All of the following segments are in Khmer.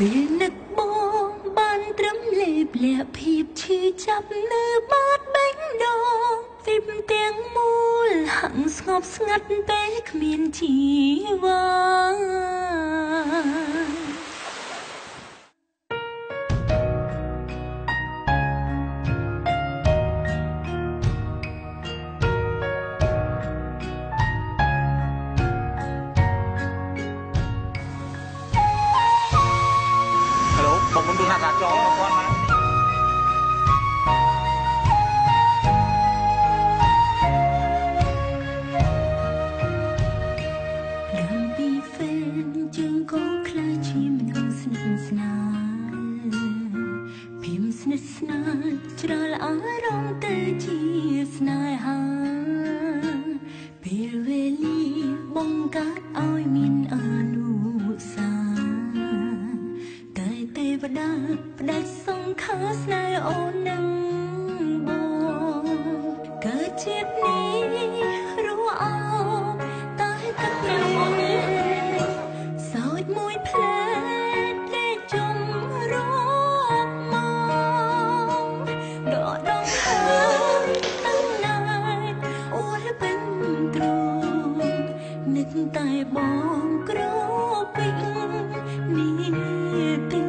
ពេលនឹកបងបានត្រឹមលេបលាក់ភាពឈឺចាប់នៅបាតបេះដូងវិបទាំងមូលហាក់ស្ងប់ស្ងាត់ពេលគ្មានជីវ៉ាผมดูหน้าตาจอมาก่อนมาเดินปีเฟนจึงก็คล้ายชีมนองสนิทสนานพิมพ์สนิทสนานจราลอารมณ์แต่จีสนายหาពេលវេលាបង្កើតឲ្យមានអនុសាតែទេវតាផ្ដាច់សង្ខារស្នេហ៍អូននឹងបងកើតជាតិនេះរស់អោតែទឹកនេះសោចមួយផ្លែលេចជុំរកមកដកដងហើយតាំងណែអូនពេញទ្រូងនឹកតែបងគ្រូពេញនេះទី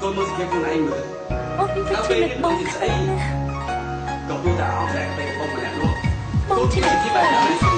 con mua gì con anh rồi áo về biết bông thấy còn tôi đã áo đẹp về bông này luôn tôi chỉ là cái bài